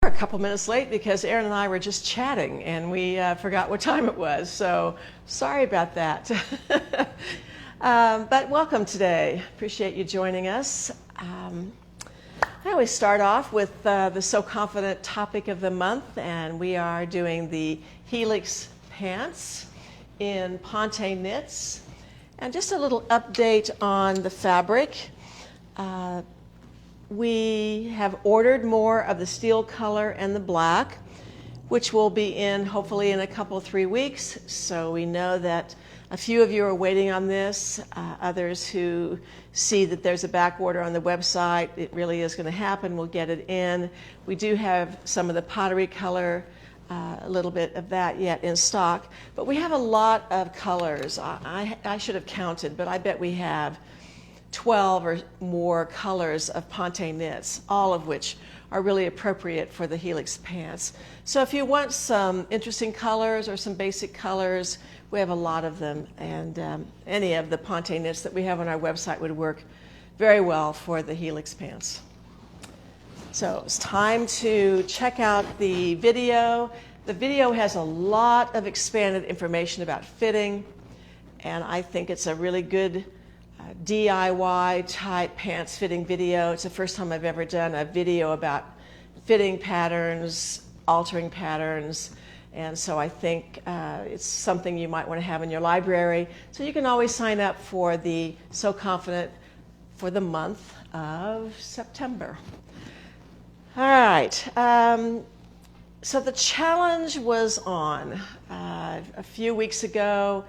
A couple minutes late because Erin and I were just chatting and we forgot what time it was, so sorry about that. But welcome today. Appreciate you joining us. I always start off with the So Confident topic of the month, and we are doing the Helix pants in Ponte knits. And just a little update on the fabric. We have ordered more of the steel color and the black, which will be in hopefully in a couple, 3 weeks. So we know that a few of you are waiting on this. Others who see that there's a back order on the website, it really is going to happen. We'll get it in. We do have some of the pottery color, a little bit of that yet in stock. But we have a lot of colors. I should have counted, but I bet we have 12 or more colors of Ponte knits, all of which are really appropriate for the Helix pants. So if you want some interesting colors or some basic colors, we have a lot of them, and any of the Ponte knits that we have on our website would work very well for the Helix pants. So it's time to check out the video. The video has a lot of expanded information about fitting, and I think it's a really good DIY type pants fitting video. It's the first time I've ever done a video about fitting patterns, altering patterns, and so I think it's something you might want to have in your library. So you can always sign up for the So Confident for the month of September. All right, so the challenge was on a few weeks ago.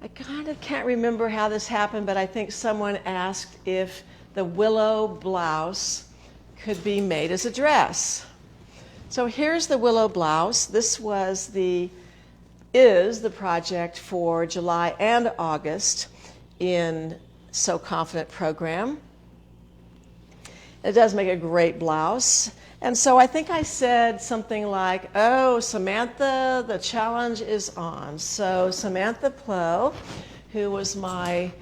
I kind of can't remember how this happened, but I think someone asked if the Willow Blouse could be made as a dress. So here's the Willow Blouse. This is the project for July and August in So Confident program. It does make a great blouse. And so I think I said something like, oh, Samantha, the challenge is on. So Samantha Plo, who was my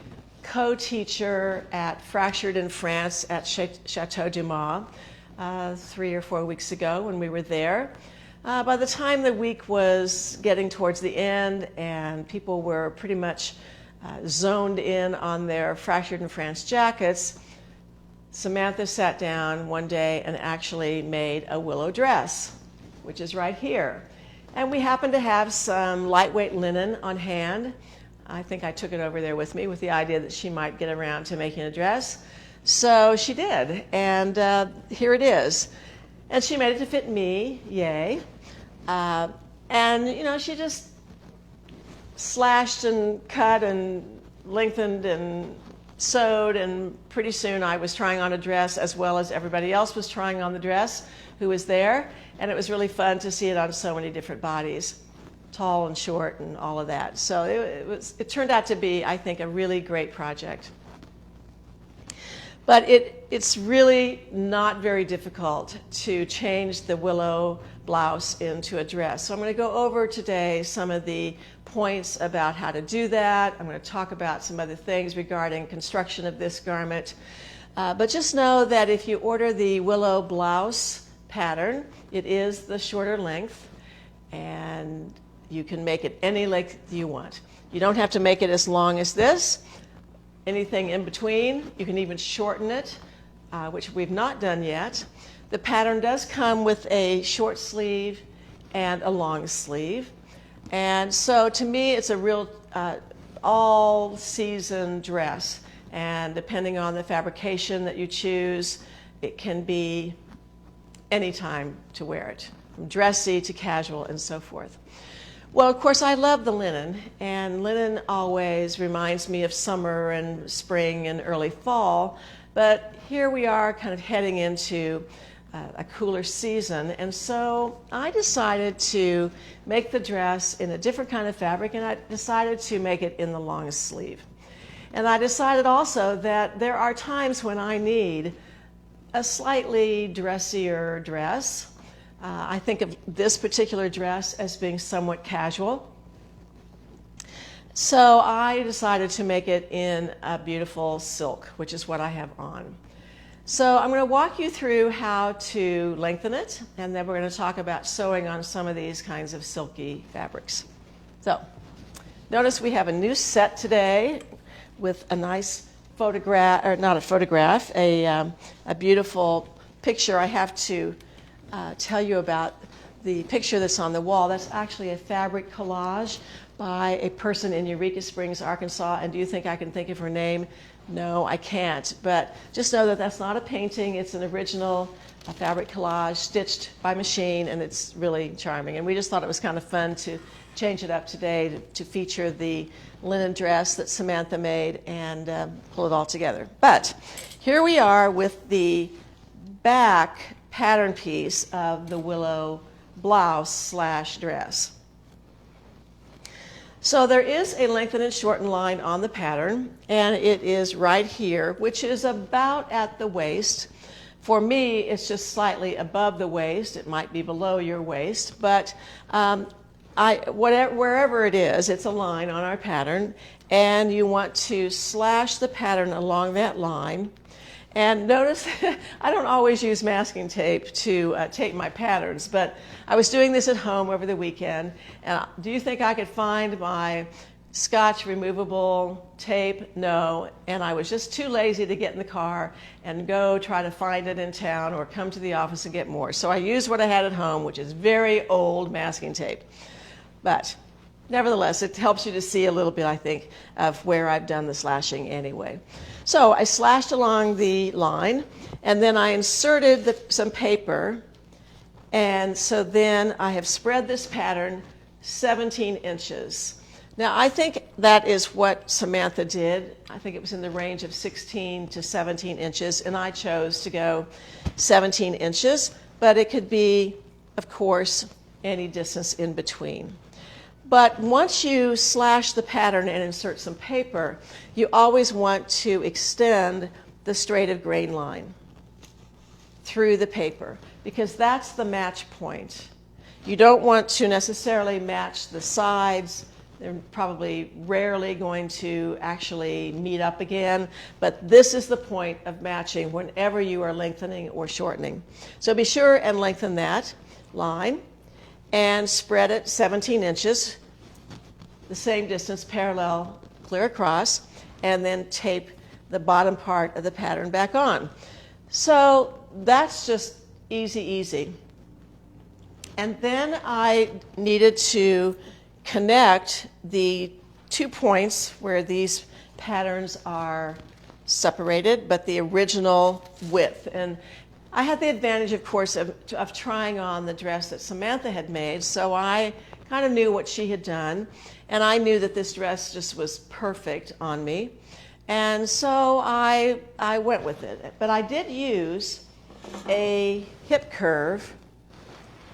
co-teacher at Fractured in France at Chateau Dumas 3 or 4 weeks ago when we were there. By the time the week was getting towards the end and people were pretty much zoned in on their Fractured in France jackets, Samantha sat down one day and actually made a willow dress, which is right here. And we happened to have some lightweight linen on hand. I think I took it over there with me with the idea that she might get around to making a dress. So she did, and here it is. And she made it to fit me, yay. And you know, she just slashed and cut and lengthened and sewed, and pretty soon I was trying on a dress as well as everybody else was trying on the dress who was there, and it was really fun to see it on so many different bodies, tall and short and all of that. So it turned out to be, I think, a really great project. But it's really not very difficult to change the Willow Blouse into a dress. So I'm going to go over today some of the points about how to do that. I'm going to talk about some other things regarding construction of this garment. But just know that if you order the Willow Blouse pattern, it is the shorter length, and you can make it any length you want. You don't have to make it as long as this. Anything in between, you can even shorten it, which we've not done yet. The pattern does come with a short sleeve and a long sleeve. And so to me, it's a real all-season dress. And depending on the fabrication that you choose, it can be any time to wear it, from dressy to casual and so forth. Well, of course, I love the linen, and linen always reminds me of summer and spring and early fall, but here we are kind of heading into a cooler season, and so I decided to make the dress in a different kind of fabric, and I decided to make it in the long sleeve. And I decided also that there are times when I need a slightly dressier dress. I think of this particular dress as being somewhat casual. So I decided to make it in a beautiful silk, which is what I have on. So I'm going to walk you through how to lengthen it, and then we're going to talk about sewing on some of these kinds of silky fabrics. So notice we have a new set today with a nice photograph, or not a photograph, a beautiful picture. I have to tell you about the picture that's on the wall. That's actually a fabric collage by a person in Eureka Springs, Arkansas. And do you think I can think of her name? No, I can't. But just know that that's not a painting. It's an original fabric collage stitched by machine, and it's really charming. And we just thought it was kind of fun to change it up today to feature the linen dress that Samantha made and pull it all together. But here we are with the back pattern piece of the Willow Blouse / dress. So there is a lengthen and shorten line on the pattern, and it is right here, which is about at the waist. For me, it's just slightly above the waist. It might be below your waist, but wherever it is, it's a line on our pattern, and you want to slash the pattern along that line. And notice, I don't always use masking tape to tape my patterns, but I was doing this at home over the weekend, and do you think I could find my Scotch removable tape? No, and I was just too lazy to get in the car and go try to find it in town or come to the office and get more. So I used what I had at home, which is very old masking tape. But nevertheless, it helps you to see a little bit, I think, of where I've done the slashing anyway. So I slashed along the line, and then I inserted some paper, and so then I have spread this pattern 17 inches. Now, I think that is what Samantha did. I think it was in the range of 16 to 17 inches, and I chose to go 17 inches, but it could be, of course, any distance in between. But once you slash the pattern and insert some paper, you always want to extend the straight of grain line through the paper, because that's the match point. You don't want to necessarily match the sides. They're probably rarely going to actually meet up again, but this is the point of matching whenever you are lengthening or shortening. So be sure and lengthen that line and spread it 17 inches, the same distance parallel clear across, and then tape the bottom part of the pattern back on. So that's just easy. And then I needed to connect the 2 points where these patterns are separated, but the original width. And I had the advantage, of course, of trying on the dress that Samantha had made, so I kind of knew what she had done, and I knew that this dress just was perfect on me, and so I went with it. But I did use a hip curve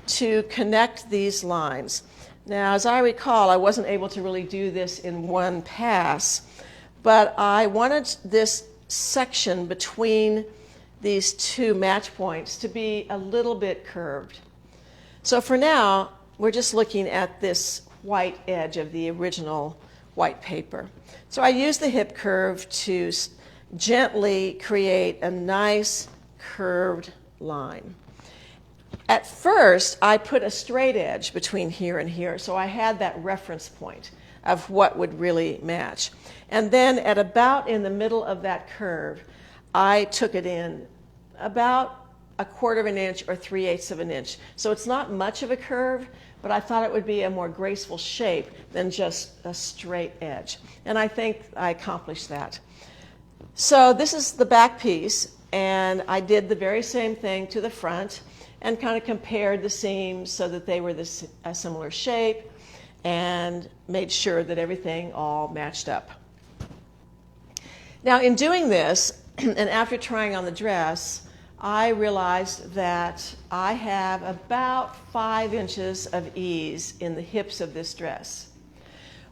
to connect these lines. Now, as I recall, I wasn't able to really do this in one pass, but I wanted this section between these two match points to be a little bit curved. So for now, we're just looking at this white edge of the original white paper. So I used the hip curve to gently create a nice curved line. At first, I put a straight edge between here and here, so I had that reference point of what would really match. And then at about in the middle of that curve, I took it in about 1/4 of an inch or 3/8 of an inch. So it's not much of a curve, but I thought it would be a more graceful shape than just a straight edge. And I think I accomplished that. So this is the back piece, and I did the very same thing to the front and kind of compared the seams so that they were a similar shape and made sure that everything all matched up. Now, in doing this, and after trying on the dress, I realized that I have about 5 inches of ease in the hips of this dress.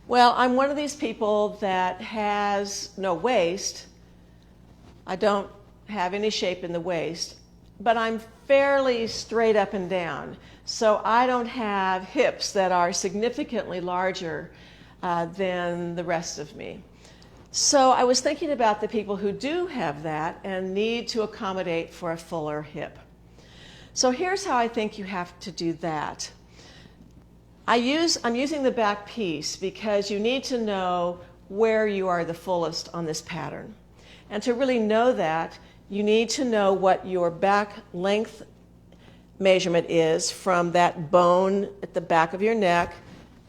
Well, I'm one of these people that has no waist. I don't have any shape in the waist, but I'm fairly straight up and down. So I don't have hips that are significantly larger than the rest of me. So I was thinking about the people who do have that and need to accommodate for a fuller hip. So here's how I think you have to do that. I'm using the back piece because you need to know where you are the fullest on this pattern. And to really know that, you need to know what your back length measurement is from that bone at the back of your neck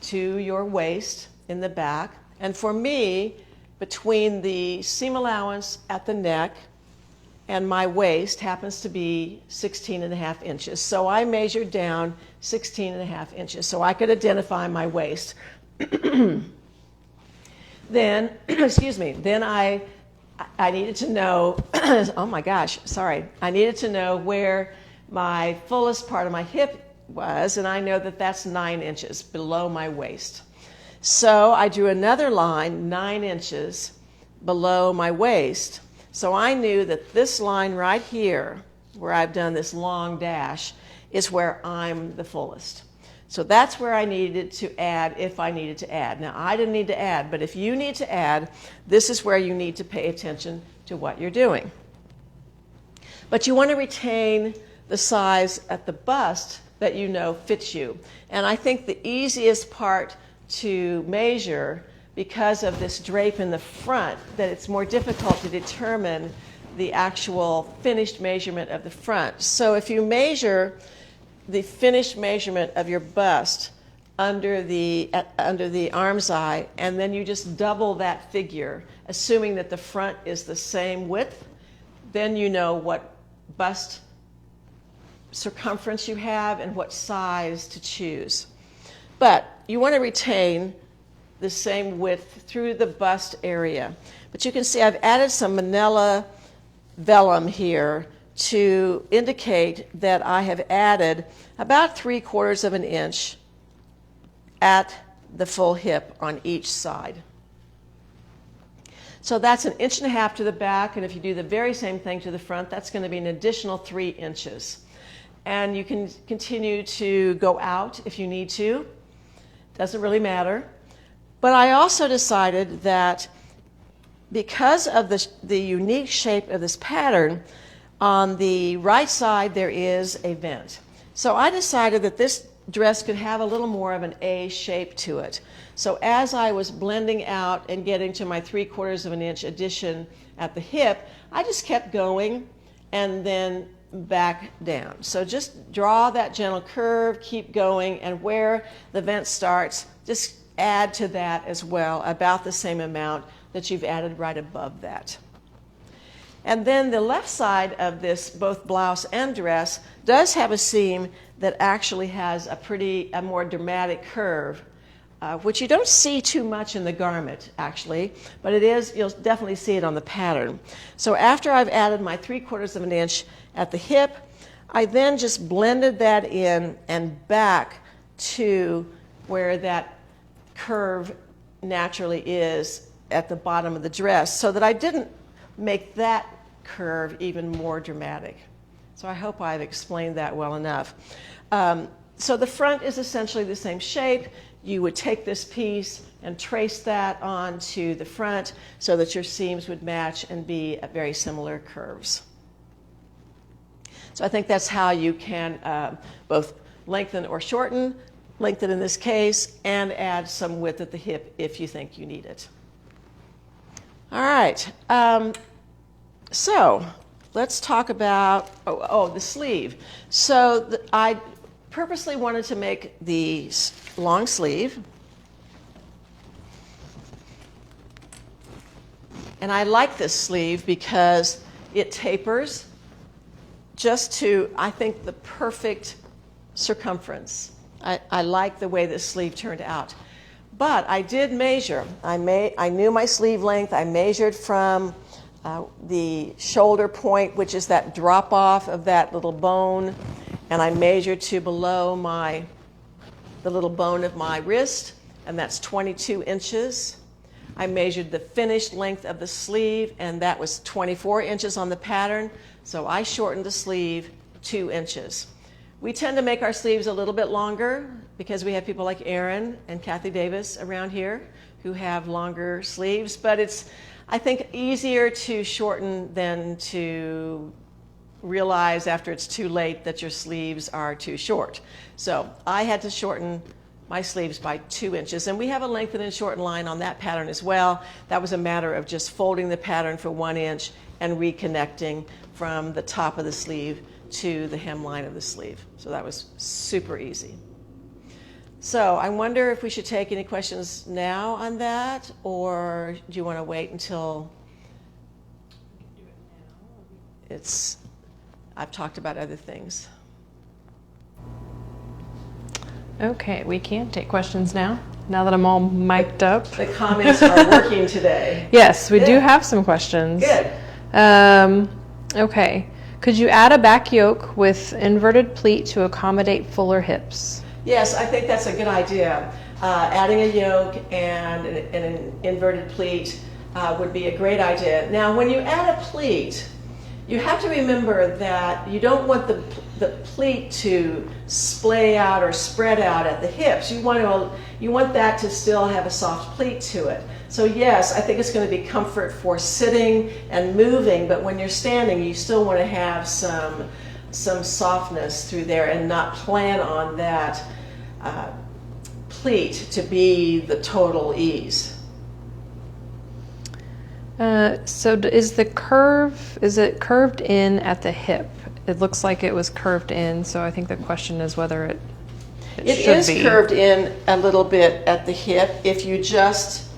to your waist in the back. And for me, between the seam allowance at the neck and my waist happens to be 16.5 inches. So I measured down 16.5 inches so I could identify my waist. Then, excuse me, then I needed to know, oh my gosh, sorry. I needed to know where my fullest part of my hip was, and I know that that's 9 inches below my waist. So I drew another line 9 inches below my waist. So I knew that this line right here, where I've done this long dash, is where I'm the fullest. So that's where I needed to add if I needed to add. Now, I didn't need to add, but if you need to add, this is where you need to pay attention to what you're doing. But you want to retain the size at the bust that you know fits you. And I think the easiest part to measure, because of this drape in the front, that it's more difficult to determine the actual finished measurement of the front. So if you measure the finished measurement of your bust under the arm's eye, and then you just double that figure, assuming that the front is the same width, then you know what bust circumference you have and what size to choose. But you want to retain the same width through the bust area. But you can see I've added some manila vellum here to indicate that I have added about 3/4 of an inch at the full hip on each side. So that's 1.5 inches to the back, and if you do the very same thing to the front, that's going to be an additional 3 inches. And you can continue to go out if you need to. Doesn't really matter. But I also decided that because of the unique shape of this pattern, on the right side there is a vent. So I decided that this dress could have a little more of an A shape to it. So as I was blending out and getting to my 3/4 of an inch addition at the hip, I just kept going and then back down. So just draw that gentle curve, keep going, and where the vent starts, just add to that as well, about the same amount that you've added right above that. And then the left side of this, both blouse and dress, does have a seam that actually has a more dramatic curve, which you don't see too much in the garment, actually, but you'll definitely see it on the pattern. So after I've added my 3/4 of an inch at the hip, I then just blended that in and back to where that curve naturally is at the bottom of the dress, so that I didn't make that curve even more dramatic. So I hope I've explained that well enough. So the front is essentially the same shape. You would take this piece and trace that onto the front so that your seams would match and be at very similar curves. So I think that's how you can both lengthen or shorten, lengthen in this case, and add some width at the hip if you think you need it. All right, so let's talk about, the sleeve. So I purposely wanted to make the long sleeve. And I like this sleeve because it tapers just to, I think, the perfect circumference. I like the way this sleeve turned out. But I did measure. I knew my sleeve length. I measured from the shoulder point, which is that drop off of that little bone, and I measured to below the little bone of my wrist, and that's 22 inches. I measured the finished length of the sleeve, and that was 24 inches on the pattern, so I shortened the sleeve 2 inches. We tend to make our sleeves a little bit longer because we have people like Erin and Kathy Davis around here who have longer sleeves, but it's, I think, easier to shorten than to realize after it's too late that your sleeves are too short. So I had to shorten my sleeves by 2 inches, and we have a lengthen and shorten line on that pattern as well. That was a matter of just folding the pattern for 1 inch and reconnecting from the top of the sleeve to the hemline of the sleeve. So that was super easy. So I wonder if we should take any questions now on that, or do you want to wait until I've talked about other things? Okay, we can take questions now that I'm all mic'd up. The comments are working today. Yes, we do have some questions. Good. Okay. Could you add a back yoke with inverted pleat to accommodate fuller hips? Yes, I think that's a good idea. Adding a yoke and an inverted pleat would be a great idea. Now, when you add a pleat, you have to remember that you don't want the pleat to splay out or spread out at the hips. You want that to still have a soft pleat to it. So yes, I think it's going to be comfort for sitting and moving, but when you're standing, you still want to have some softness through there and not plan on that pleat to be the total ease. So is it curved in at the hip? It looks like it was curved in, so I think the question is whether it should be. It is curved in a little bit at the hip if you just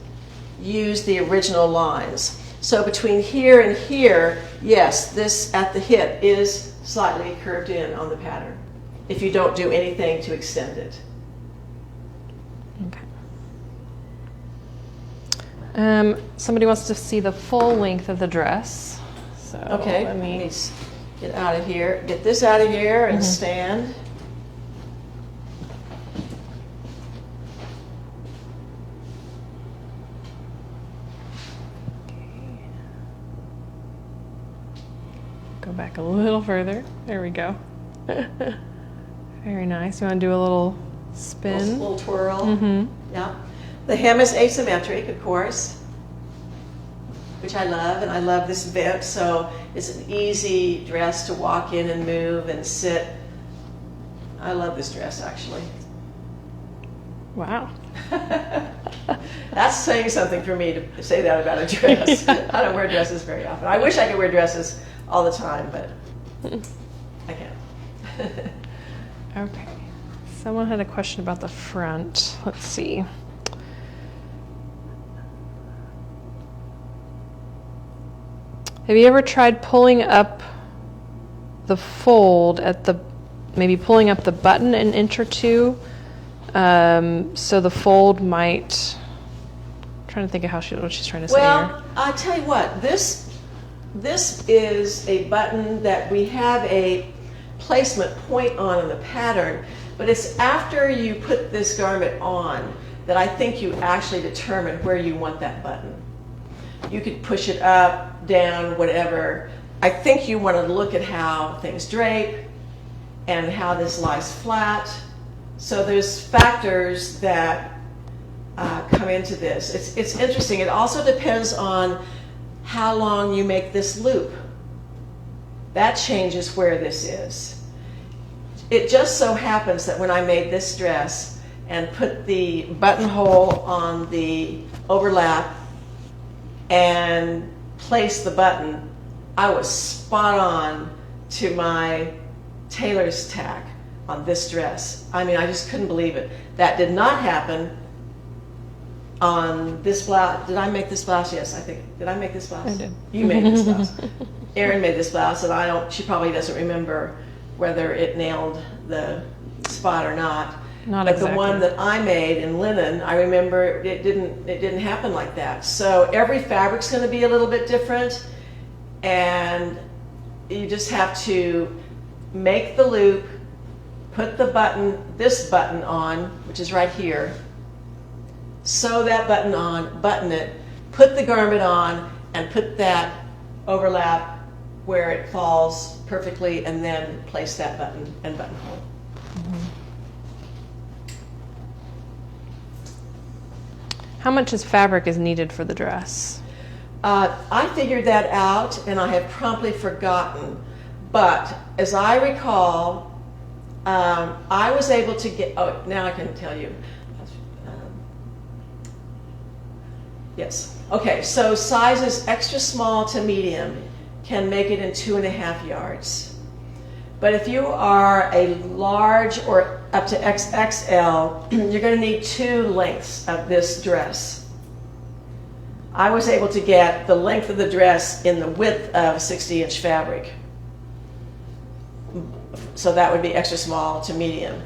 use the original lines. So between here and here, yes, this at the hip is slightly curved in on the pattern if you don't do anything to extend it. Okay. Somebody wants to see the full length of the dress. So okay, let me get out of here. Get this out of here and stand. Go back a little further. There we go. Very nice. You want to do a little spin? A little twirl. Yeah. The hem is asymmetric, of course, which I love, and I love this vent, so it's an easy dress to walk in and move and sit. I love this dress, actually. Wow. That's saying something for me to say that about a dress. I don't wear dresses very often. I wish I could wear dresses all the time, but I can't. Okay. Someone had a question about the front. Let's see. Have you ever tried pulling up the fold at maybe pulling up the button an inch or two, so the fold might, I'm trying to think of what she's trying to say here. Well, I'll tell you what, this is a button that we have a placement point on in the pattern, but it's after you put this garment on that I think you actually determine where you want that button. You could push it up, down, whatever. I think you want to look at how things drape and how this lies flat. So there's factors that come into this. It's interesting. It also depends on how long you make this loop. That changes where this is. It just so happens that when I made this dress and put the buttonhole on the overlap and placed the button, I was spot on to my tailor's tack on this dress. I mean, I just couldn't believe it. That did not happen on this blouse. Did I make this blouse? Yes, I think. Did I make this blouse? I did. You made this blouse. Erin made this blouse, and she probably doesn't remember whether it nailed the spot or not. Not but exactly. The one that I made in linen, I remember it didn't happen like that. So every fabric's going to be a little bit different, and you just have to make the loop, put this button on, which is right here, sew that button on, button it, put the garment on, and put that overlap where it falls perfectly, and then place that button and buttonhole. How much fabric is needed for the dress? I figured that out and I have promptly forgotten. But as I recall, I was able to get, oh, now I can tell you. Yes. Okay, so sizes extra small to medium can make it in 2.5 yards. But if you are a large or up to XXL, you're going to need 2 lengths of this dress. I was able to get the length of the dress in the width of 60-inch fabric. So that would be extra small to medium.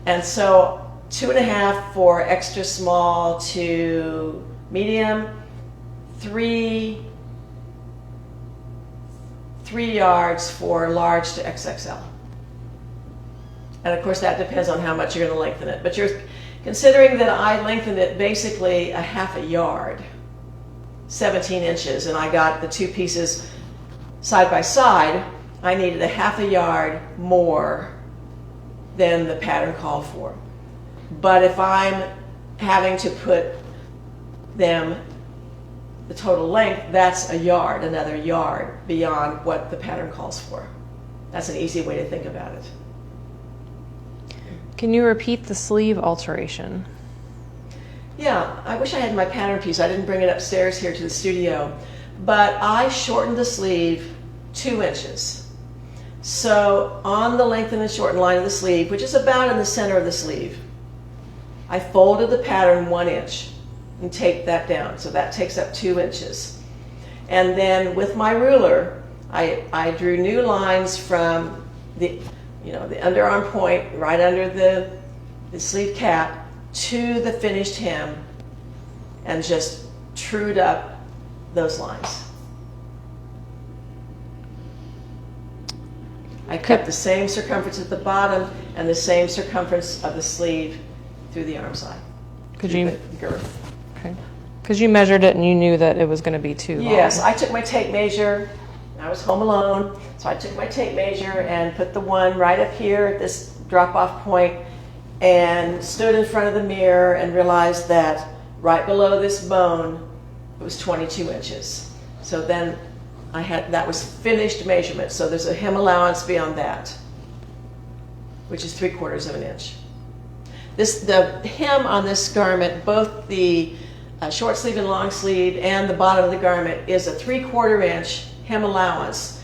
And so 2.5 for extra small to medium, 3 yards for large to XXL. And of course that depends on how much you're going to lengthen it. But you're considering that I lengthened it basically 1/2 yard, 17 inches, and I got the 2 pieces side by side, I needed 1/2 yard more than the pattern called for. But if I'm having to put them the total length, that's a yard, another yard beyond what the pattern calls for. That's an easy way to think about it. Can you repeat the sleeve alteration? Yeah, I wish I had my pattern piece. I didn't bring it upstairs here to the studio. But I shortened the sleeve 2 inches. So on the lengthen and shorten line of the sleeve, which is about in the center of the sleeve, I folded the pattern 1 inch and taped that down. So that takes up 2 inches. And then with my ruler, I drew new lines from the underarm point right under the sleeve cap to the finished hem and just trued up those lines. I kept the same circumference at the bottom and the same circumference of the sleeve through the arm side. Could you the girth. Okay. Because you measured it and you knew that it was going to be too long. Yes, I took my tape measure. I was home alone, so I took my tape measure and put the one right up here at this drop-off point and stood in front of the mirror and realized that right below this bone it was 22 inches. So then that was finished measurement. So there's a hem allowance beyond that, which is 3/4 of an inch. The hem on this garment, both the short sleeve and long sleeve and the bottom of the garment, is a 3/4 inch hem allowance,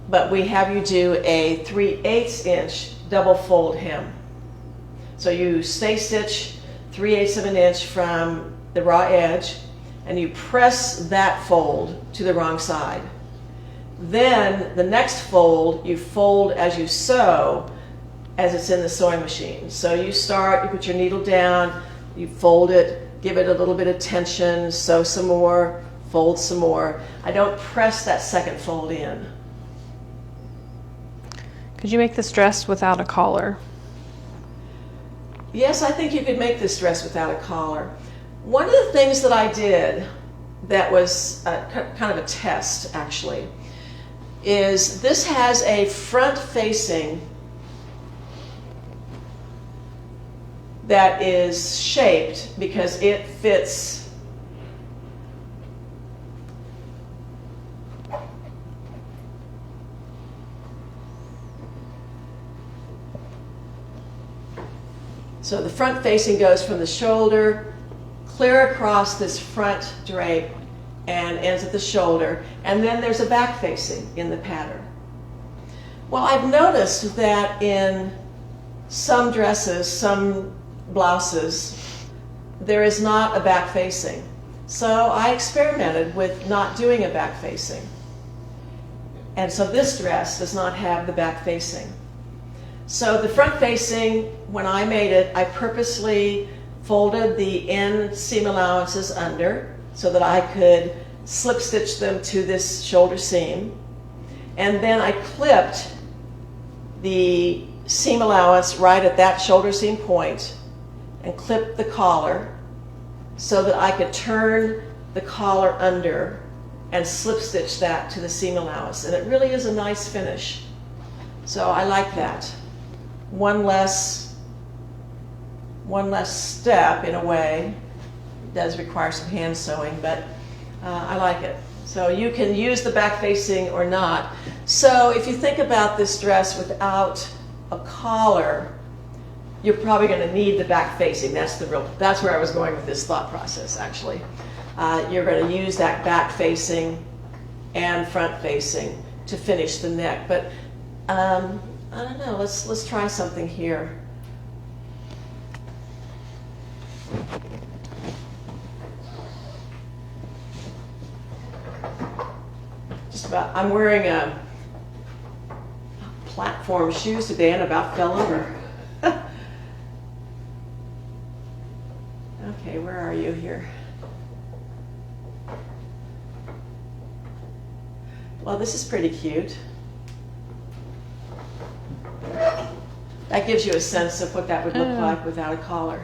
but we have you do a 3/8 inch double fold hem. So you stay stitch 3/8 of an inch from the raw edge and you press that fold to the wrong side. Then the next fold, you fold as you sew as it's in the sewing machine. So you start, you put your needle down, you fold it, give it a little bit of tension, sew some more, fold some more. I don't press that second fold in. Could you make this dress without a collar? Yes, I think you could make this dress without a collar. One of the things that I did that was kind of a test, actually, is this has a front facing that is shaped because it fits so the front facing goes from the shoulder clear across this front drape and ends at the shoulder, and then there's a back facing in the pattern. Well, I've noticed that in some dresses, some blouses, there is not a back facing. So I experimented with not doing a back facing. And so this dress does not have the back facing. So the front facing, when I made it, I purposely folded the end seam allowances under so that I could slip stitch them to this shoulder seam. And then I clipped the seam allowance right at that shoulder seam point and clipped the collar so that I could turn the collar under and slip stitch that to the seam allowance. And it really is a nice finish. So I like that. One less step in a way. It does require some hand sewing, but I like it. So you can use the back facing or not. So if you think about this dress without a collar, you're probably going to need the back facing. That's where I was going with this thought process, actually. You're going to use that back facing and front facing to finish the neck. But I don't know, let's try something here. I'm wearing a platform shoes today and about fell over. Okay, where are you here? Well, this is pretty cute. That gives you a sense of what that would look like without a collar.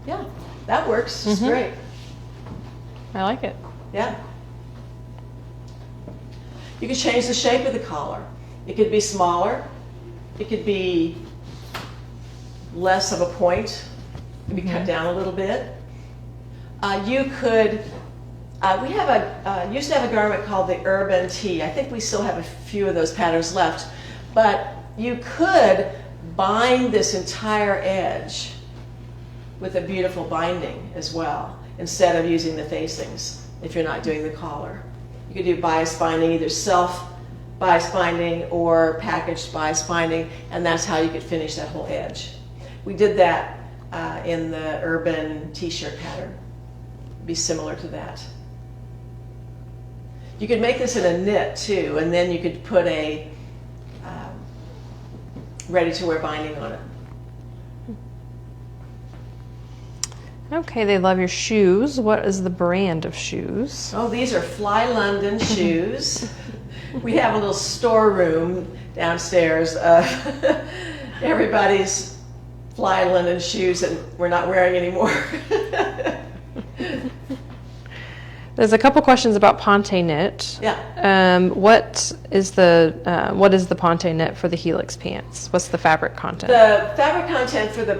Yeah, that works. It's great. I like it. Yeah. You could change the shape of the collar. It could be smaller. It could be less of a point. It could be cut down a little bit. You could, we have used to have a garment called the Urban Tee. I think we still have a few of those patterns left. But you could bind this entire edge with a beautiful binding as well, instead of using the facings if you're not doing the collar. You could do bias binding, either self bias binding or packaged bias binding, and that's how you could finish that whole edge. We did that in the Urban t-shirt pattern. It'd be similar to that. You could make this in a knit too, and then you could put a ready-to-wear binding on it. Okay, they love your shoes. What is the brand of shoes? Oh, these are Fly London shoes. We have a little storeroom downstairs of everybody's Fly London shoes that we're not wearing anymore. There's a couple questions about ponte knit. Yeah. What is the ponte knit for the Helix pants? What's the fabric content? The fabric content for the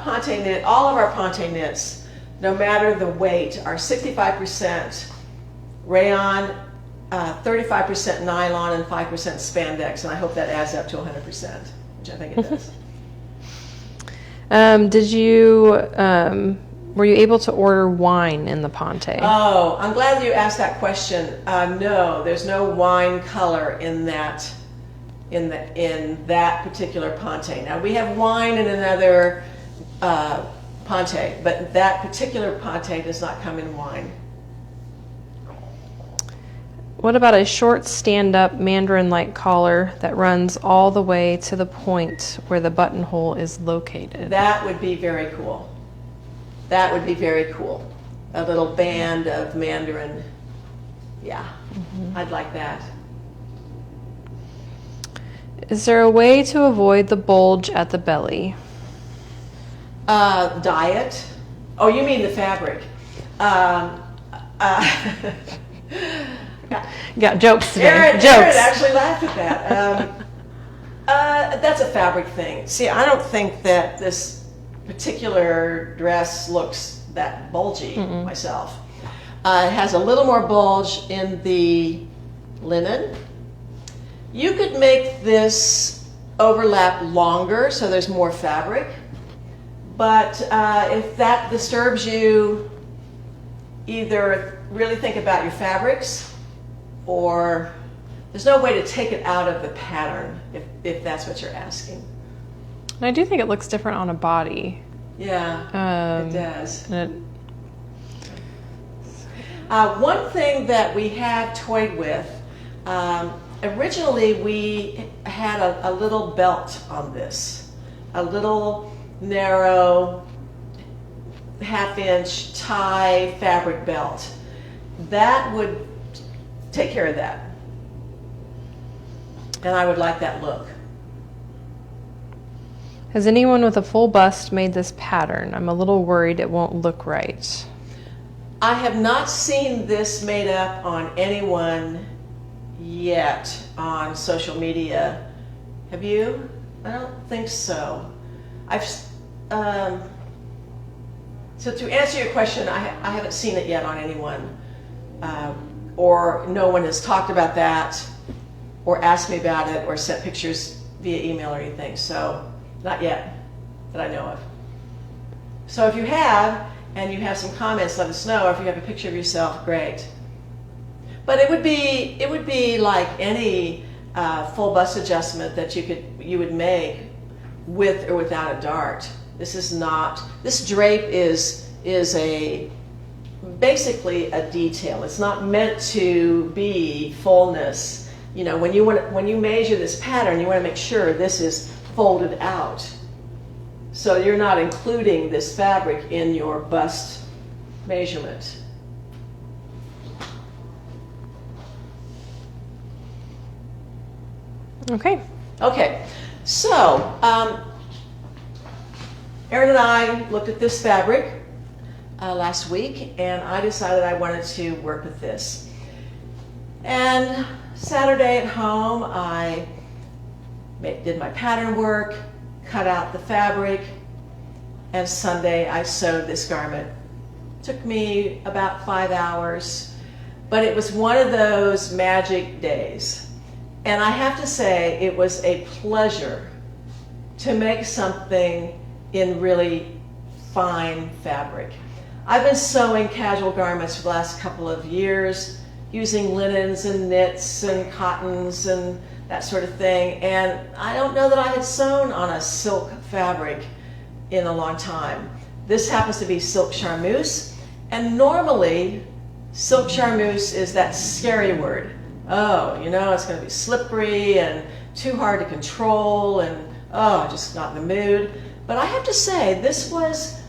ponte knit, all of our ponte knits, no matter the weight, are 65% rayon, 35% nylon, and 5% spandex. And I hope that adds up to 100%, which I think it does. Were you able to order wine in the ponte? Oh, I'm glad you asked that question. No, there's no wine color in that particular ponte. Now we have wine in another ponte, but that particular ponte does not come in wine. What about a short stand-up mandarin-like collar that runs all the way to the point where the buttonhole is located? That would be very cool. That would be very cool. A little band of mandarin. Yeah, I'd like that. Is there a way to avoid the bulge at the belly? Dye it. Oh, you mean the fabric. Got jokes today. Aaron Jokes. actually laughed at that. That's a fabric thing. See, I don't think that this particular dress looks that bulgy myself. It has a little more bulge in the linen. You could make this overlap longer so there's more fabric, but if that disturbs you, either really think about your fabrics, or there's no way to take it out of the pattern if that's what you're asking. And I do think it looks different on a body. Yeah, it does. And One thing that we have toyed with, originally we had a little belt on this, a little narrow half-inch tie fabric belt. That would take care of that. And I would like that look. Has anyone with a full bust made this pattern? I'm a little worried it won't look right. I have not seen this made up on anyone yet on social media. Have you? I don't think so. So to answer your question, I haven't seen it yet on anyone, or no one has talked about that, or asked me about it, or sent pictures via email or anything. So not yet that I know of. So if you have, and you have some comments, let us know. Or if you have a picture of yourself, great. But it would be like any full bust adjustment that you would make with or without a dart. This drape is basically a detail. It's not meant to be fullness. You know, when you measure this pattern, you want to make sure this is folded out. So you're not including this fabric in your bust measurement. Okay, so Erin and I looked at this fabric last week, and I decided I wanted to work with this. And Saturday at home, I did my pattern work, cut out the fabric, and Sunday I sewed this garment. It took me about 5 hours, but it was one of those magic days. And I have to say, it was a pleasure to make something in really fine fabric. I've been sewing casual garments for the last couple of years, using linens and knits and cottons and that sort of thing. And I don't know that I had sewn on a silk fabric in a long time. This happens to be silk charmeuse. And normally, silk charmeuse is that scary word. Oh, you know, it's going to be slippery and too hard to control, and oh, just not in the mood. But I have to say, this was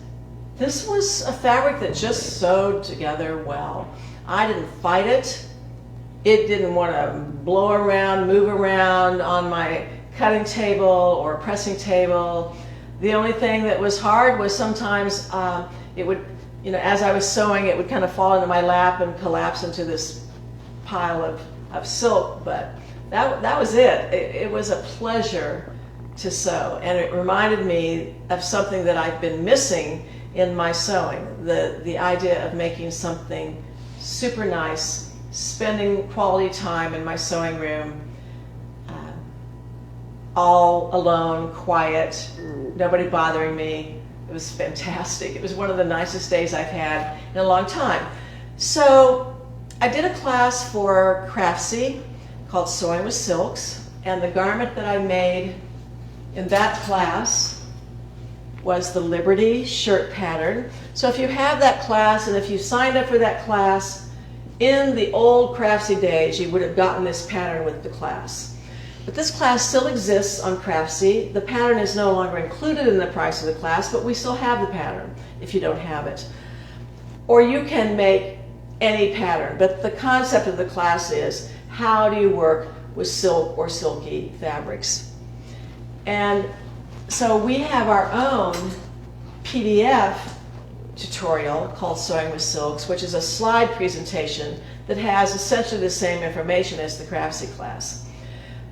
a fabric that just sewed together well. I didn't fight it. It didn't want to blow around, move around on my cutting table or pressing table. The only thing that was hard was sometimes it would, you know, as I was sewing, it would kind of fall into my lap and collapse into this pile of silk, but that was it. It was a pleasure to sew, and it reminded me of something that I've been missing in my sewing, the idea of making something super nice, spending quality time in my sewing room, all alone, quiet, nobody bothering me. It was fantastic. It was one of the nicest days I've had in a long time. So I did a class for Craftsy called Sewing with Silks, and the garment that I made in that class was the Liberty shirt pattern. So if you have that class, and if you signed up for that class in the old Craftsy days, you would have gotten this pattern with the class. But this class still exists on Craftsy. The pattern is no longer included in the price of the class, but we still have the pattern if you don't have it. Or you can make any pattern, but the concept of the class is, how do you work with silk or silky fabrics? And so we have our own PDF tutorial called Sewing with Silks, which is a slide presentation that has essentially the same information as the Craftsy class.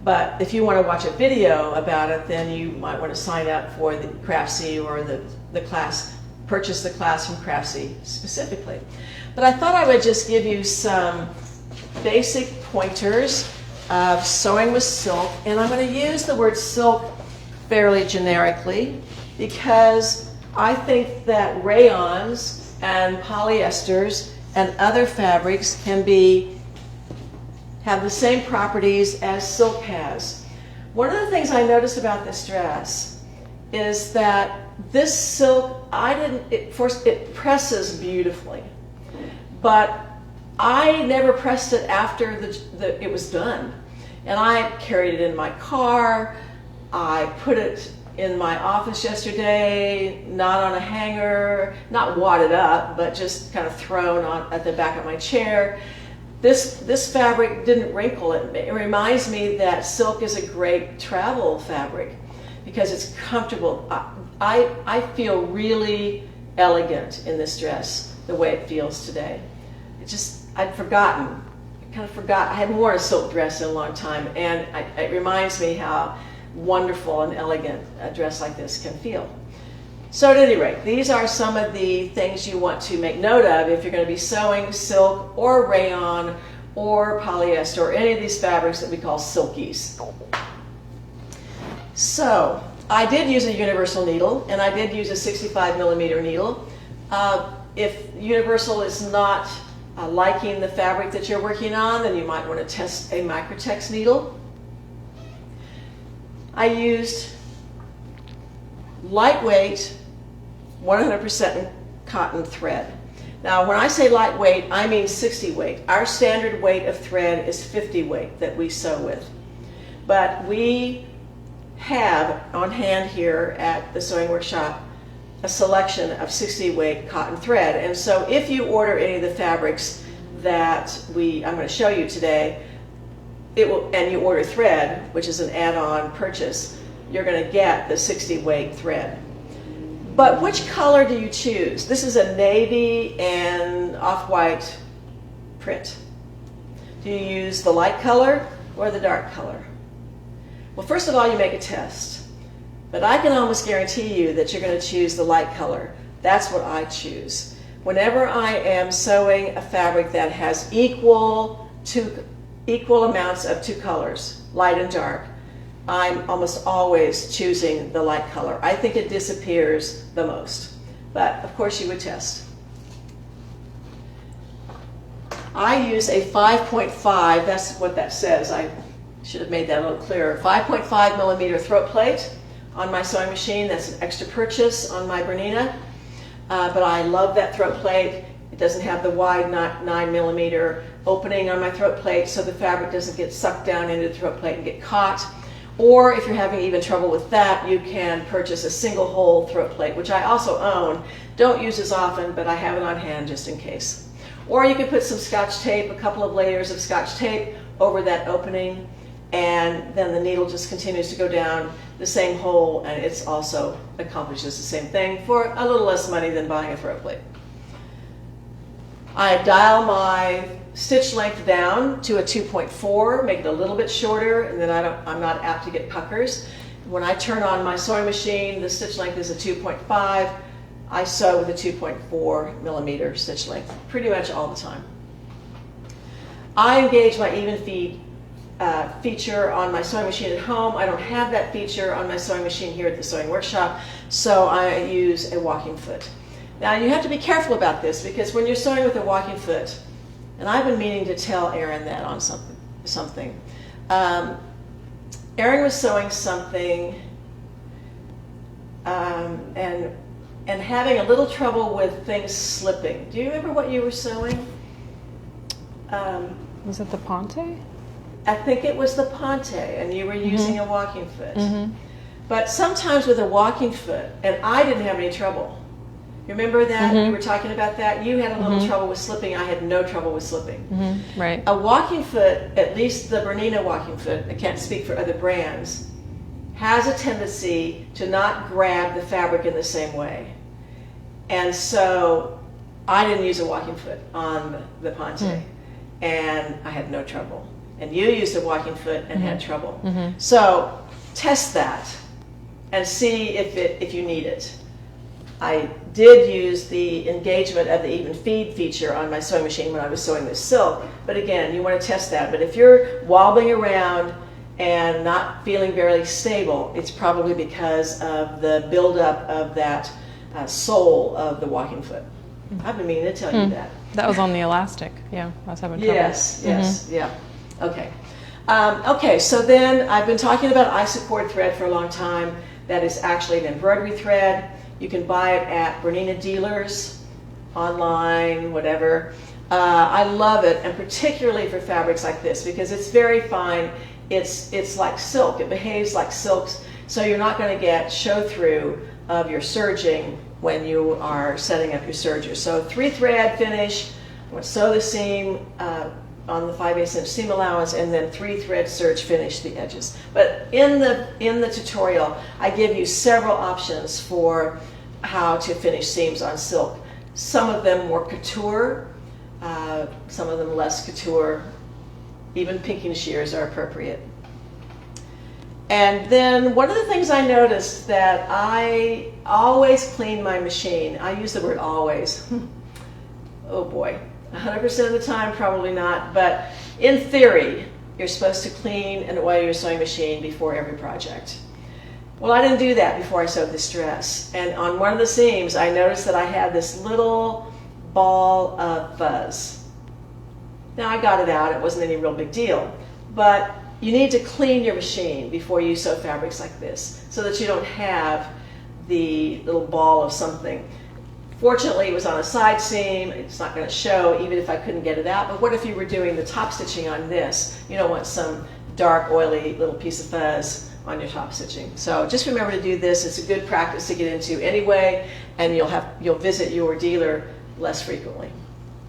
But if you want to watch a video about it, then you might want to sign up for the Craftsy or the class, purchase the class from Craftsy specifically. But I thought I would just give you some basic pointers of sewing with silk, and I'm going to use the word silk fairly generically because I think that rayons and polyesters and other fabrics can have the same properties as silk has. One of the things I noticed about this dress is that this silk, it presses beautifully, but I never pressed it after it was done. And I carried it in my car. I put it in my office yesterday, not on a hanger, not wadded up, but just kind of thrown on at the back of my chair. This fabric didn't wrinkle. It reminds me that silk is a great travel fabric because it's comfortable. I feel really elegant in this dress, the way it feels today. I'd forgotten. I kind of forgot. I hadn't worn a silk dress in a long time, and it reminds me how wonderful and elegant a dress like this can feel. So at any rate, these are some of the things you want to make note of if you're going to be sewing silk or rayon or polyester or any of these fabrics that we call silkies. So I did use a universal needle, and I did use a 65mm needle. If universal is not liking the fabric that you're working on, then you might want to test a microtex needle. I used lightweight 100% cotton thread. Now when I say lightweight, I mean 60 weight. Our standard weight of thread is 50 weight that we sew with. But we have on hand here at the sewing workshop a selection of 60 weight cotton thread. And so if you order any of the fabrics that I'm going to show you today, and you order thread, which is an add-on purchase, you're going to get the 60 weight thread. But which color do you choose? This is a navy and off-white print. Do you use the light color or the dark color? Well, first of all, you make a test. But I can almost guarantee you that you're going to choose the light color. That's what I choose. Whenever I am sewing a fabric that has equal amounts of two colors, light and dark, I'm almost always choosing the light color. I think it disappears the most. But of course you would test. I use a 5.5, that's what that says. I should have made that a little clearer. 5.5mm throat plate on my sewing machine. That's an extra purchase on my Bernina. But I love that throat plate. It doesn't have the wide 9mm opening on my throat plate, so the fabric doesn't get sucked down into the throat plate and get caught. Or if you're having even trouble with that, you can purchase a single hole throat plate, which I also own. Don't use as often, but I have it on hand just in case. Or you can put some Scotch tape, a couple of layers of Scotch tape over that opening, and then the needle just continues to go down the same hole, and it also accomplishes the same thing for a little less money than buying a throat plate. I dial my stitch length down to a 2.4, make it a little bit shorter, and then I'm not apt to get puckers. When I turn on my sewing machine, the stitch length is a 2.5. I sew with a 2.4mm stitch length pretty much all the time. I engage my even feed feature on my sewing machine at home. I don't have that feature on my sewing machine here at the sewing workshop, so I use a walking foot. Now you have to be careful about this, because when you're sewing with a walking foot, and I've been meaning to tell Erin that on something. Erin was sewing something and having a little trouble with things slipping. Do you remember what you were sewing? Was it the Ponte? I think it was the Ponte, and you were using a walking foot. Mm-hmm. But sometimes with a walking foot, and I didn't have any trouble. Remember that? We were talking about that? You had a little trouble with slipping. I had no trouble with slipping. Right. A walking foot, at least the Bernina walking foot, I can't speak for other brands, has a tendency to not grab the fabric in the same way. And so I didn't use a walking foot on the Ponte, and I had no trouble. And you used a walking foot and had trouble. So test that and see if you need it. I did use the engagement of the even feed feature on my sewing machine when I was sewing this silk, but again, you want to test that. But if you're wobbling around and not feeling very stable, it's probably because of the buildup of that sole of the walking foot. I've been meaning to tell you that. That was on the elastic. Yeah, I was having trouble. Yes, yeah. Okay. Okay, so then I've been talking about isocord thread for a long time. That is actually an embroidery thread. You can buy it at Bernina dealers, online, whatever. I love it, and particularly for fabrics like this, because it's very fine. It's like silk. It behaves like silks, so you're not going to get show-through of your serging when you are setting up your serger. So 3-thread finish. I'm going to sew the seam on the 5/8 inch seam allowance, and then 3-thread serge finish the edges. But in the tutorial, I give you several options for how to finish seams on silk. Some of them more couture, some of them less couture. Even pinking shears are appropriate. And then one of the things I noticed that I always clean my machine. I use the word always. Oh boy, 100% of the time, probably not. But in theory, you're supposed to clean and oil your sewing machine before every project. Well, I didn't do that before I sewed this dress. And on one of the seams, I noticed that I had this little ball of fuzz. Now, I got it out. It wasn't any real big deal. But you need to clean your machine before you sew fabrics like this so that you don't have the little ball of something. Fortunately, it was on a side seam. It's not going to show even if I couldn't get it out. But what if you were doing the top stitching on this? You don't want some dark, oily little piece of fuzz on your top stitching. So just remember to do this. It's a good practice to get into anyway, and you'll visit your dealer less frequently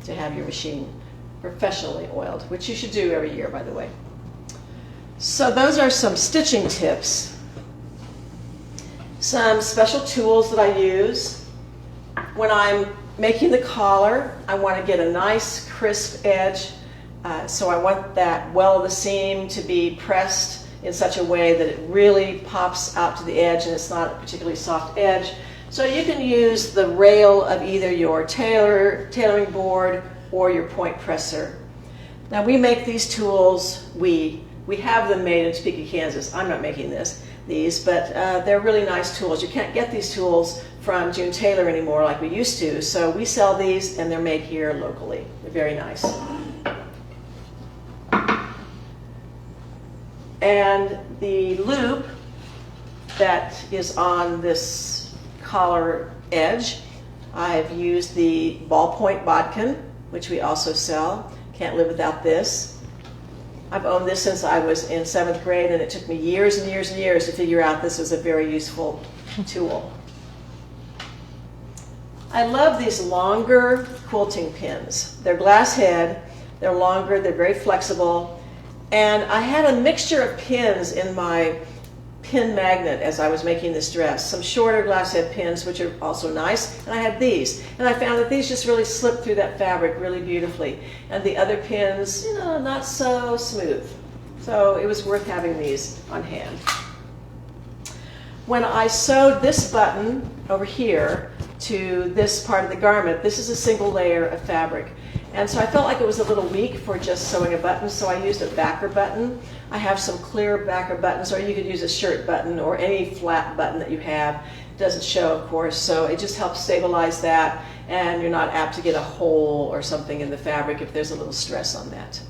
to have your machine professionally oiled, which you should do every year, by the way. So those are some stitching tips. Some special tools that I use. When I'm making the collar, I want to get a nice crisp edge. So I want that well of the seam to be pressed in such a way that it really pops out to the edge and it's not a particularly soft edge. So you can use the rail of either your tailoring board or your point presser. Now we make these tools, we have them made in Topeka, Kansas. I'm not making these, but they're really nice tools. You can't get these tools from June Taylor anymore like we used to, so we sell these and they're made here locally. They're very nice. And the loop that is on this collar edge, I've used the ballpoint bodkin, which we also sell. Can't live without this. I've owned this since I was in 7th grade, and it took me years and years and years to figure out this was a very useful tool. I love these longer quilting pins. They're glass head, they're longer, they're very flexible. And I had a mixture of pins in my pin magnet as I was making this dress. Some shorter glass head pins, which are also nice, and I had these. And I found that these just really slipped through that fabric really beautifully. And the other pins, you know, not so smooth. So it was worth having these on hand. When I sewed this button over here to this part of the garment, this is a single layer of fabric. And so I felt like it was a little weak for just sewing a button, so I used a backer button. I have some clear backer buttons, or you could use a shirt button or any flat button that you have. It doesn't show, of course, so it just helps stabilize that, and you're not apt to get a hole or something in the fabric if there's a little stress on that.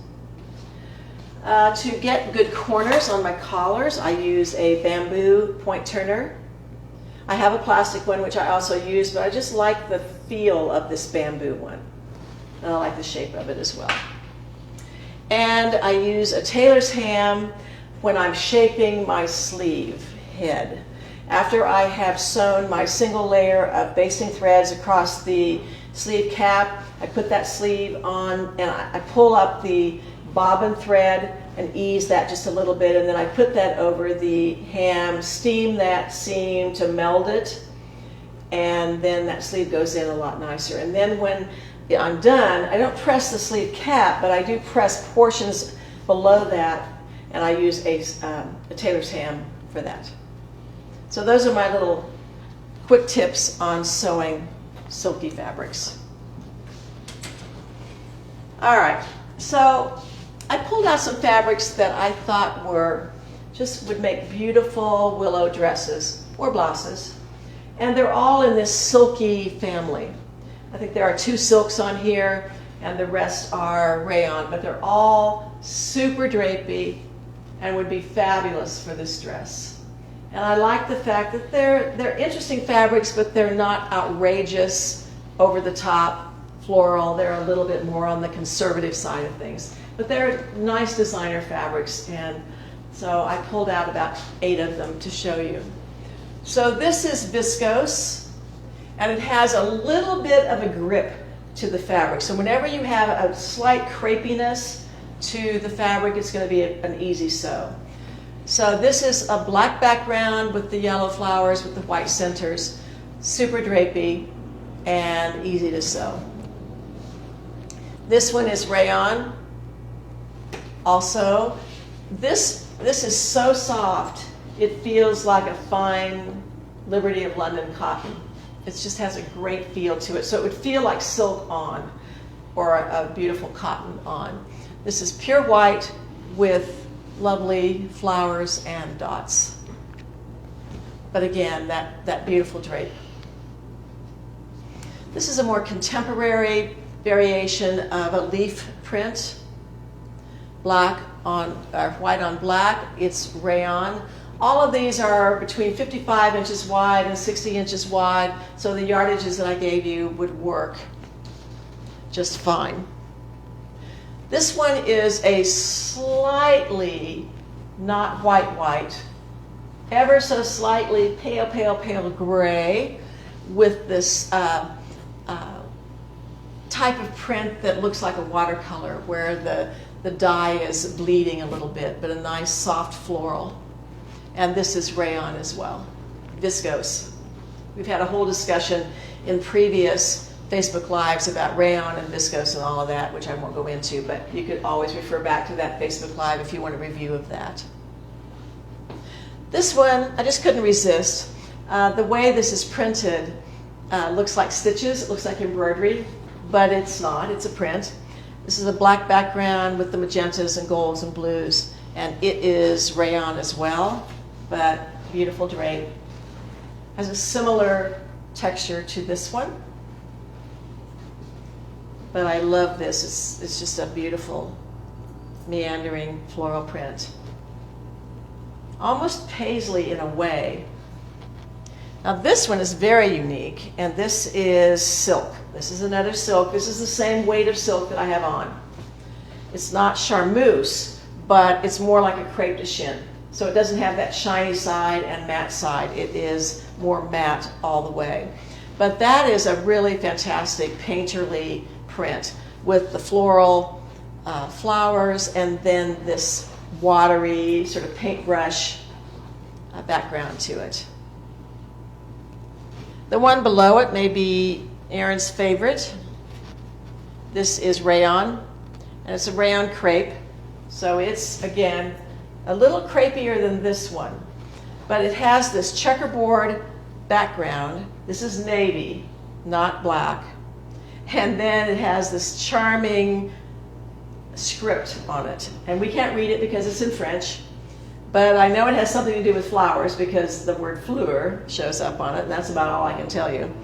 To get good corners on my collars, I use a bamboo point turner. I have a plastic one, which I also use, but I just like the feel of this bamboo one. And I like the shape of it as well. And I use a tailor's ham when I'm shaping my sleeve head. After I have sewn my single layer of basting threads across the sleeve cap, I put that sleeve on and I pull up the bobbin thread and ease that just a little bit, and then I put that over the ham, steam that seam to meld it, and then that sleeve goes in a lot nicer. And then when I'm done, I don't press the sleeve cap, but I do press portions below that, and I use a tailor's ham for that. So those are my little quick tips on sewing silky fabrics. All right, so I pulled out some fabrics that I thought would make beautiful willow dresses or blouses, and they're all in this silky family. I think there are 2 silks on here, and the rest are rayon, but they're all super drapey and would be fabulous for this dress. And I like the fact that they're interesting fabrics, but they're not outrageous, over the top, floral. They're a little bit more on the conservative side of things. But they're nice designer fabrics, and so I pulled out about 8 of them to show you. So this is viscose. And it has a little bit of a grip to the fabric. So whenever you have a slight crepiness to the fabric, it's going to be an easy sew. So this is a black background with the yellow flowers with the white centers. Super drapey and easy to sew. This one is rayon. Also, this is so soft It feels like a fine Liberty of London cotton. It just has a great feel to it. So it would feel like silk on, or a beautiful cotton on. This is pure white with lovely flowers and dots. But again, that beautiful drape. This is a more contemporary variation of a leaf print. Black on, white on black, it's rayon. All of these are between 55 inches wide and 60 inches wide, so the yardages that I gave you would work just fine. This one is a slightly, not white, ever so slightly pale gray with this type of print that looks like a watercolor where the dye is bleeding a little bit, but a nice soft floral. And this is rayon as well, viscose. We've had a whole discussion in previous Facebook Lives about rayon and viscose and all of that, which I won't go into, but you could always refer back to that Facebook Live if you want a review of that. This one, I just couldn't resist. The way this is printed looks like stitches, it looks like embroidery, but it's not, it's a print. This is a black background with the magentas and golds and blues, and it is rayon as well, but beautiful drape. Has a similar texture to this one, but I love this. It's just a beautiful meandering floral print. Almost paisley in a way. Now this one is very unique, and this is silk. This is another silk. This is the same weight of silk that I have on. It's not charmeuse, but it's more like a crepe de chine. So it doesn't have that shiny side and matte side. It is more matte all the way. But that is a really fantastic painterly print with the floral flowers and then this watery sort of paintbrush background to it. The one below it may be Erin's favorite. This is rayon, and it's a rayon crepe. So it's, again, a little crepier than this one, but it has this checkerboard background. This is navy, not black. And then it has this charming script on it. And we can't read it because it's in French, but I know it has something to do with flowers because the word fleur shows up on it, and that's about all I can tell you.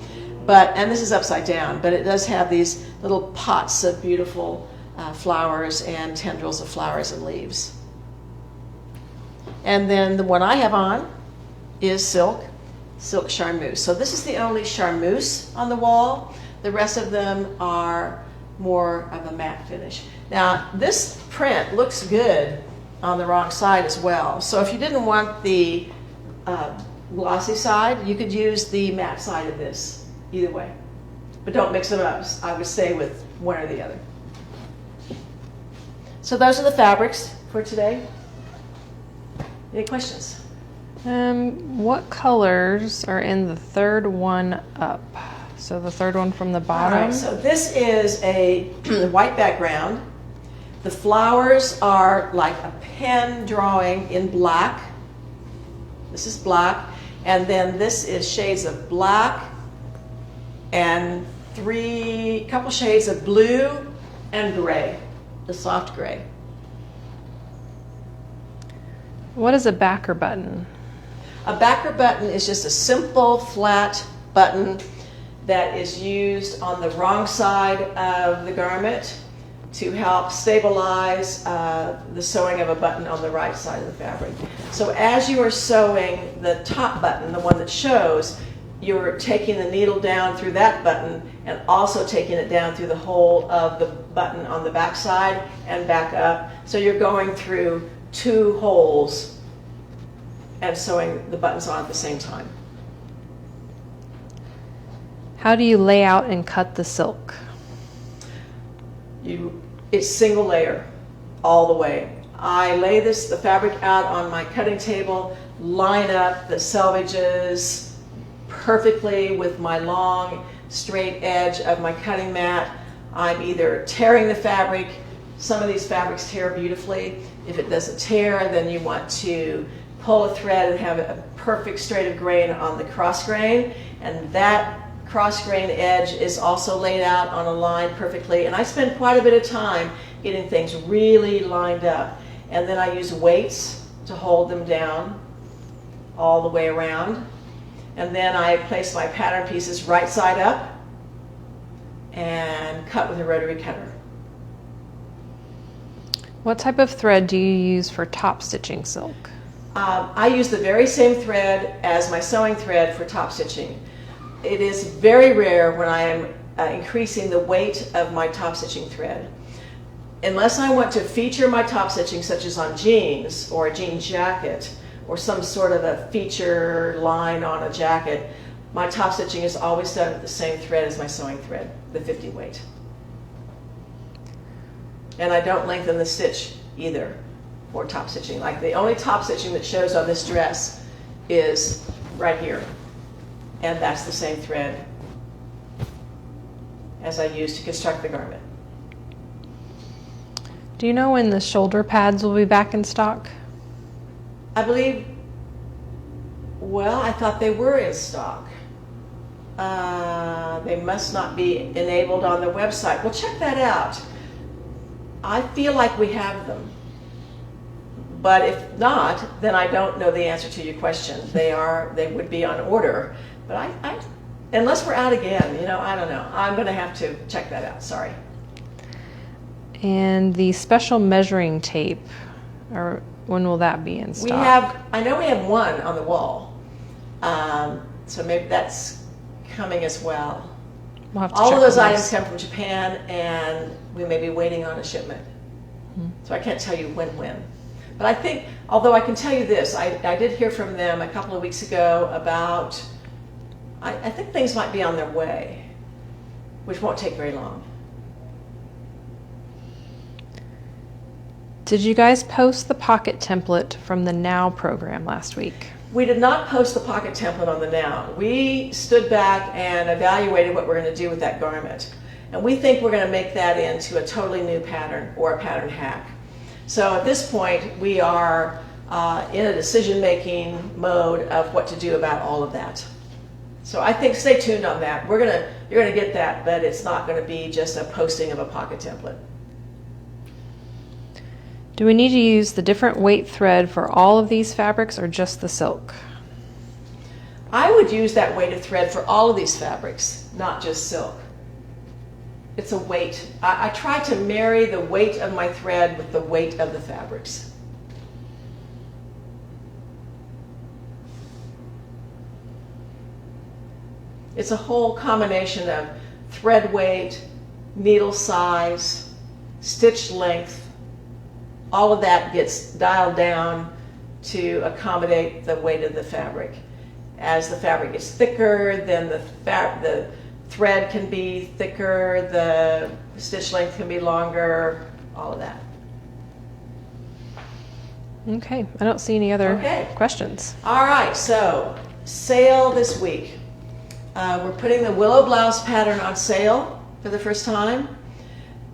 And this is upside down, but it does have these little pots of beautiful flowers and tendrils of flowers and leaves. And then the one I have on is silk charmeuse. So this is the only charmeuse on the wall. The rest of them are more of a matte finish. Now this print looks good on the wrong side as well. So if you didn't want the glossy side, you could use the matte side of this, either way. But don't mix them up, I would say, with one or the other. So those are the fabrics for today. Any questions? What colors are in the third one up? So the third one from the bottom? All right, so this is a white background. The flowers are like a pen drawing in black. This is black. And then this is shades of black and couple shades of blue and gray, the soft gray. What is a backer button? A backer button is just a simple flat button that is used on the wrong side of the garment to help stabilize the sewing of a button on the right side of the fabric. So as you are sewing the top button, the one that shows, you're taking the needle down through that button and also taking it down through the hole of the button on the back side and back up. So you're going through two holes and sewing the buttons on at the same time. How do you lay out and cut the silk? It's single layer all the way. I lay the fabric out on my cutting table, line up the selvages perfectly with my long straight edge of my cutting mat. I'm either tearing the fabric. Some of these fabrics tear beautifully. If it doesn't tear, then you want to pull a thread and have a perfect straight of grain on the cross grain, and that cross grain edge is also laid out on a line perfectly. And I spend quite a bit of time getting things really lined up, and then I use weights to hold them down all the way around, and then I place my pattern pieces right side up and cut with a rotary cutter. What type of thread do you use for top stitching silk? I use the very same thread as my sewing thread for top stitching. It is very rare when I am increasing the weight of my top stitching thread. Unless I want to feature my top stitching, such as on jeans or a jean jacket or some sort of a feature line on a jacket, my top stitching is always done with the same thread as my sewing thread, the 50 weight. And I don't lengthen the stitch either for top stitching. Like, the only top stitching that shows on this dress is right here, and that's the same thread as I use to construct the garment. Do you know when the shoulder pads will be back in stock? I believe, well, I thought they were in stock. They must not be enabled on the website. Well, check that out. I feel like we have them. But if not, then I don't know the answer to your question. They would be on order. But I unless we're out again, I don't know. I'm going to have to check that out. Sorry. And the special measuring tape, or when will that be in stock? I know we have one on the wall. So maybe that's coming as well. We'll have to All check of those on items come from Japan, and we may be waiting on a shipment. So I can't tell you when. But I think, although I can tell you this, I did hear from them a couple of weeks ago about, I think things might be on their way, which won't take very long. Did you guys post the pocket template from the Now program last week? We did not post the pocket template on the Now. We stood back and evaluated what we're going to do with that garment. And we think we're going to make that into a totally new pattern or a pattern hack. So at this point, we are in a decision-making mode of what to do about all of that. So I think stay tuned on that. You're going to get that, but it's not going to be just a posting of a pocket template. Do we need to use the different weight thread for all of these fabrics or just the silk? I would use that weighted thread for all of these fabrics, not just silk. It's a weight. I try to marry the weight of my thread with the weight of the fabrics. It's a whole combination of thread weight, needle size, stitch length. All of that gets dialed down to accommodate the weight of the fabric. As the fabric gets thicker, then the thread can be thicker, the stitch length can be longer, all of that. Okay, I don't see any other questions. All right, so sale this week. We're putting the Willow Blouse pattern on sale for the first time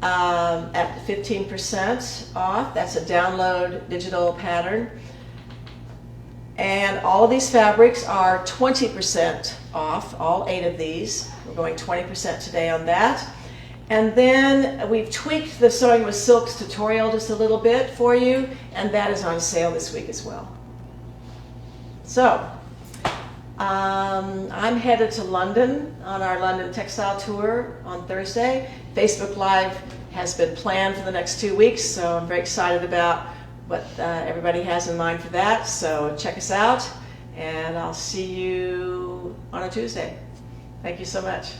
at 15% off. That's a download digital pattern. And all of these fabrics are 20% off, all 8 of these. We're going 20% today on that. And then we've tweaked the Sewing with Silks tutorial just a little bit for you, and that is on sale this week as well. So, I'm headed to London on our London textile tour on Thursday. Facebook Live has been planned for the next 2 weeks, so I'm very excited about what everybody has in mind for that. So check us out, and I'll see you on a Tuesday. Thank you so much.